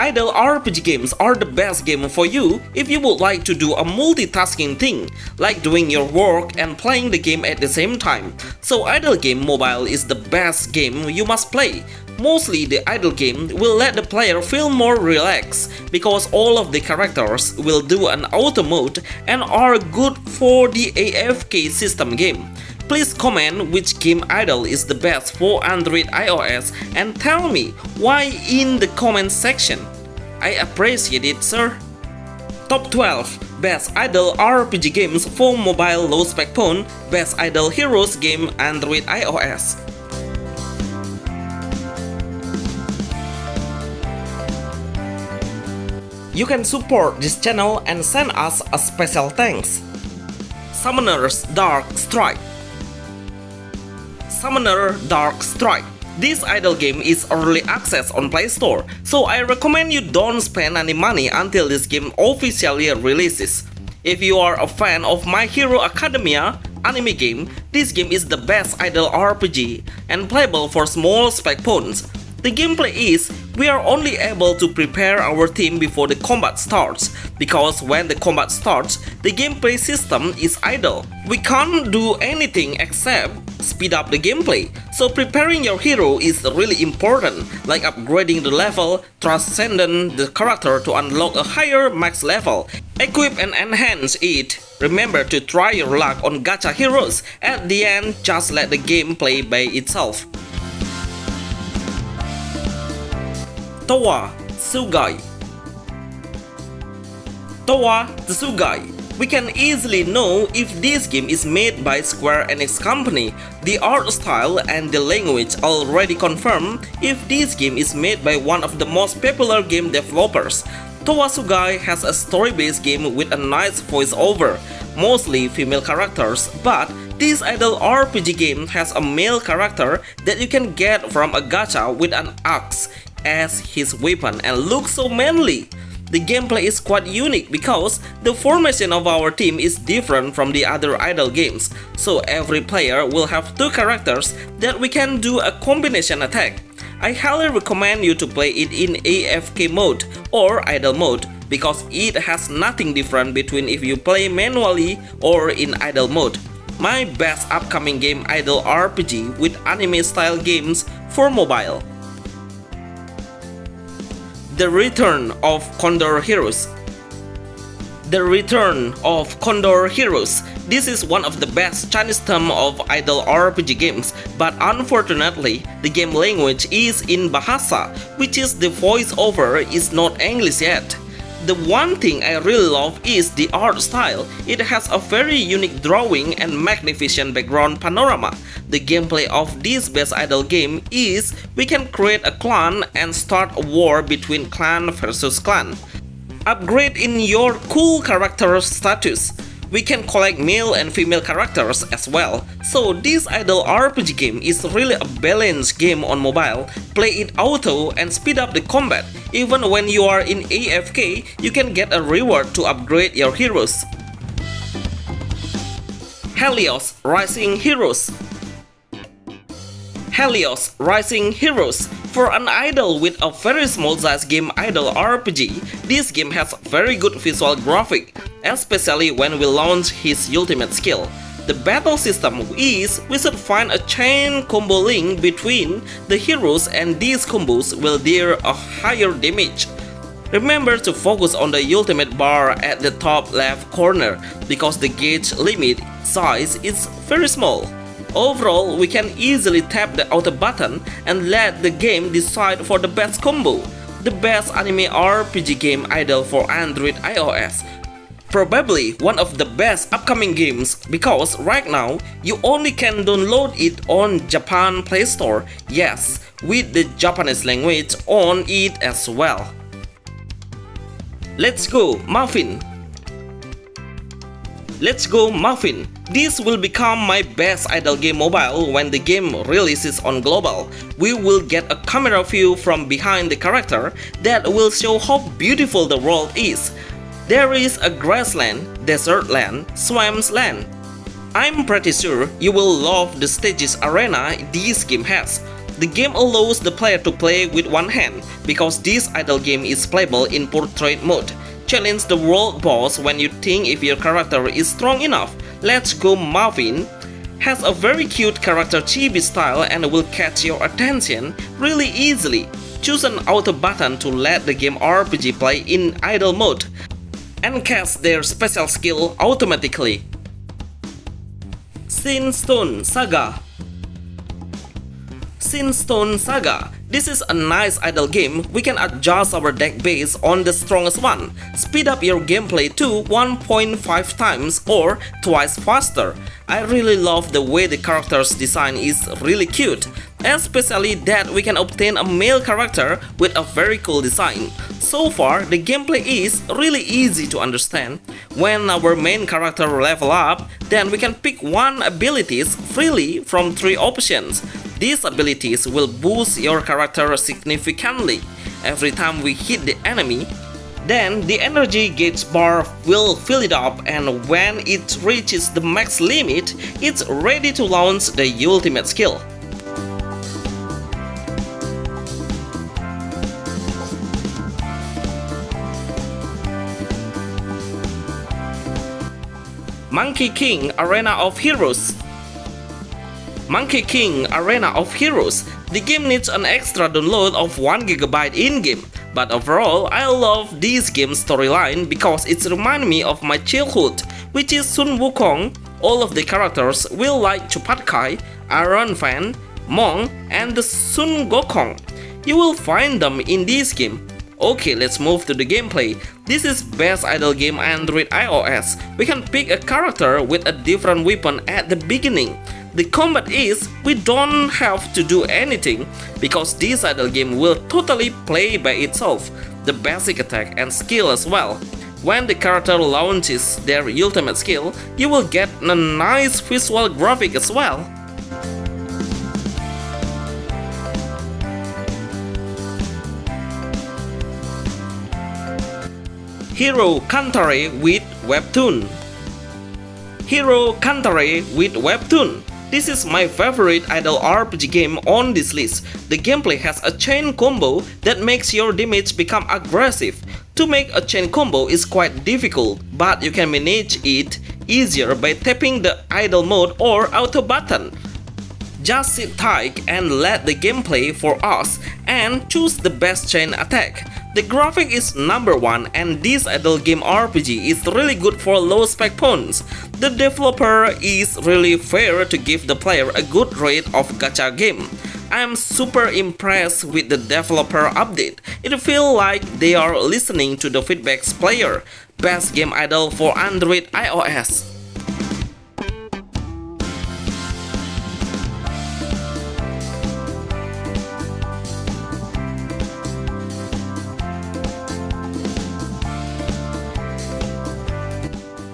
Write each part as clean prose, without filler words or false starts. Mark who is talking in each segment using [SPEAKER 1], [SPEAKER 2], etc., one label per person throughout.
[SPEAKER 1] Idle RPG games are the best game for you if you would like to do a multitasking thing, like doing your work and playing the game at the same time. So Idle Game Mobile is the best game you must play. Mostly the idle game will let the player feel more relaxed because all of the characters will do an auto mode and are good for the AFK system game. Please comment which game idle is the best for Android iOS and tell me why in the comment section. I appreciate it, sir. Top 12 Best Idle RPG Games for Mobile Low Spec Phone. Best Idle Heroes Game Android iOS. You can support this channel and send us a special thanks. Summoner's Dark Strike. Summoner Dark Strike. This idle game is early access on Play Store, so I recommend you don't spend any money until this game officially releases. If you are a fan of My Hero Academia anime game, this game is the best idle RPG and playable for small spec phones. The gameplay is, we are only able to prepare our team before the combat starts, because when the combat starts, the gameplay system is idle. We can't do anything except speed up the gameplay, so preparing your hero is really important, like upgrading the level, transcending the character to unlock a higher max level, equip and enhance it. Remember to try your luck on gacha heroes. At the end, just let the game play by itself. Toazugai. Toazugai. We can easily know if this game is made by Square Enix Company. The art style and the language already confirm if this game is made by one of the most popular game developers. Toazugai has a story-based game with a nice voiceover, mostly female characters, but this idle RPG game has a male character that you can get from a gacha with an axe as his weapon and looks so manly. The gameplay is quite unique because the formation of our team is different from the other idle games, so every player will have two characters that we can do a combination attack. I highly recommend you to play it in AFK mode or idle mode because it has nothing different between if you play manually or in idle mode. My best upcoming game idle RPG with anime style games for mobile. The Return of Condor Heroes. The Return of Condor Heroes. This is one of the best Chinese term of idle RPG games, but unfortunately, the game language is in Bahasa, which is the voiceover is not English yet. The one thing I really love is the art style. It has a very unique drawing and magnificent background panorama. The gameplay of this best idle game is we can create a clan and start a war between clan versus clan. Upgrade in your cool character status. We can collect male and female characters as well. So this idle RPG game is really a balanced game on mobile. Play it auto and speed up the combat. Even when you are in AFK, you can get a reward to upgrade your heroes. Helios Rising Heroes. Helios Rising Heroes. For an idle with a very small size game idle RPG, this game has very good visual graphic, especially when we launch his ultimate skill. The battle system is we should find a chain combo link between the heroes and these combos will deal a higher damage. Remember to focus on the ultimate bar at the top left corner because the gauge limit size is very small. Overall, we can easily tap the auto button and let the game decide for the best combo. The best anime RPG game idle for Android iOS. Probably one of the best upcoming games because right now you only can download it on Japan Play Store, yes, with the Japanese language on it as well. Let's Go Muffin. Let's Go Muffin. This will become my best idle game mobile when the game releases on global. We will get a camera view from behind the character that will show how beautiful the world is. There is a grassland, desert land, swamps land. I'm pretty sure you will love the stages arena this game has. The game allows the player to play with one hand because this idle game is playable in portrait mode. Challenge the world boss when you think if your character is strong enough. Let's Go Muffin has a very cute character chibi style and will catch your attention really easily. Choose an auto button to let the game RPG play in idle mode and cast their special skill automatically. Stone Saga. Stone Saga. This is a nice idle game. We can adjust our deck based on the strongest one. Speed up your gameplay to 1.5 times or twice faster. I really love the way the character's design is really cute, especially that we can obtain a male character with a very cool design. So far, the gameplay is really easy to understand. When our main character level up, then we can pick one abilities freely from 3 options. These abilities will boost your character significantly. Every time we hit the enemy, then the energy gauge bar will fill it up, and when it reaches the max limit, it's ready to launch the ultimate skill. Monkey King Arena of Heroes. Monkey King Arena of Heroes. The game needs an extra download of 1 GB in-game, but overall I love this game's storyline because it reminds me of my childhood, which is Sun Wukong. All of the characters will like Chupatkai, Iron Fan, Mong, and the Sun Gokong. You will find them in this game. Okay, let's move to the gameplay. This is best idle game Android iOS. We can pick a character with a different weapon at the beginning. The combat is, we don't have to do anything because this idle game will totally play by itself. The basic attack and skill as well. When the character launches their ultimate skill, you will get a nice visual graphic as well. Hero Kantare with Webtoon. Hero Kantare with Webtoon. This is my favorite idle RPG game on this list. The gameplay has a chain combo that makes your damage become aggressive. To make a chain combo is quite difficult, but you can manage it easier by tapping the idle mode or auto button. Just sit tight and let the game play for us and choose the best chain attack. The graphic is number 1 and this idle game RPG is really good for low spec phones. The developer is really fair to give the player a good rate of gacha game. I am super impressed with the developer update. It feels like they are listening to the feedbacks player. Best game idle for Android iOS.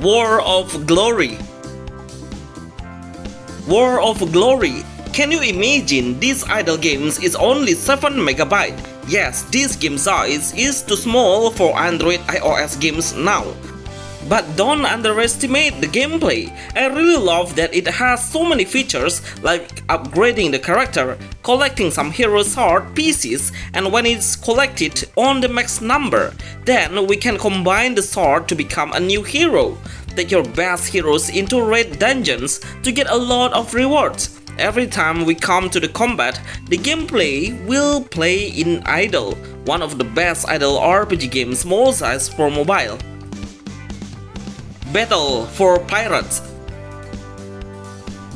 [SPEAKER 1] War of Glory. War of Glory. Can you imagine this idle game is only 7 MB? Yes, this game size is too small for Android iOS games now. But don't underestimate the gameplay. I really love that it has so many features like upgrading the character, collecting some hero sword pieces, and when it's collected on the max number, then we can combine the sword to become a new hero. Take your best heroes into raid dungeons to get a lot of rewards. Every time we come to the combat, the gameplay will play in idle, one of the best idle RPG games small size for mobile. Battle for Pirates.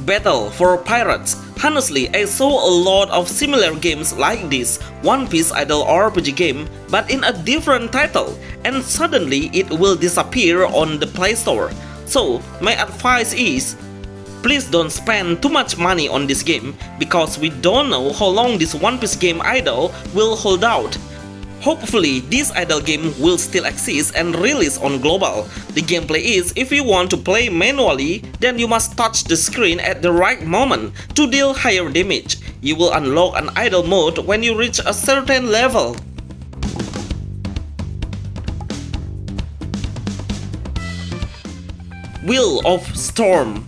[SPEAKER 1] Battle for Pirates. Honestly, I saw a lot of similar games like this One Piece idle RPG game, but in a different title, and suddenly it will disappear on the Play Store. So, my advice is, please don't spend too much money on this game, because we don't know how long this One Piece game idle will hold out. Hopefully, this idle game will still exist and release on global. The gameplay is, if you want to play manually, then you must touch the screen at the right moment to deal higher damage. You will unlock an idle mode when you reach a certain level. Wheel of Storm.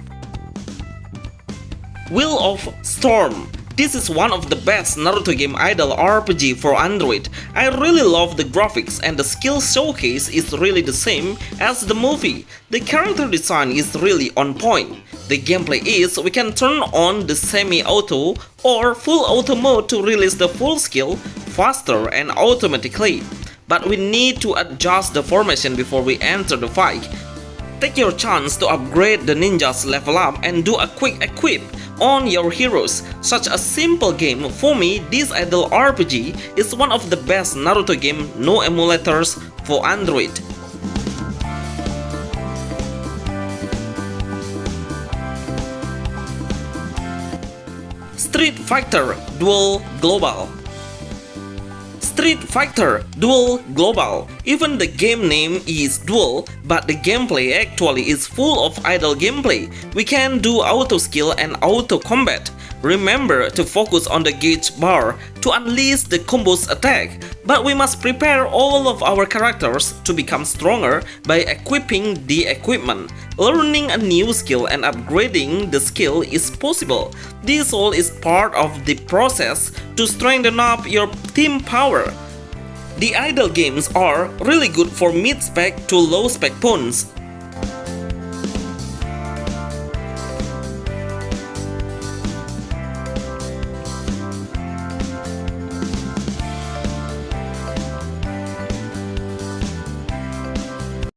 [SPEAKER 1] Wheel of Storm. This is one of the best Naruto game idle RPG for Android. I really love the graphics and the skill showcase is really the same as the movie. The character design is really on point. The gameplay is we can turn on the semi-auto or full auto mode to release the full skill faster and automatically. But we need to adjust the formation before we enter the fight. Take your chance to upgrade the ninjas level up and do a quick equip on your heroes. Such a simple game. For me, this idle RPG is one of the best Naruto game, no emulators for Android. Street Fighter Duel Global. Street Fighter Duel Global. Even the game name is Duel, but the gameplay actually is full of idle gameplay. We can do auto skill and auto combat. Remember to focus on the gauge bar to unleash the combos attack, but we must prepare all of our characters to become stronger by equipping the equipment. Learning a new skill and upgrading the skill is possible. This all is part of the process to strengthen up your team power. The idle games are really good for mid-spec to low-spec phones.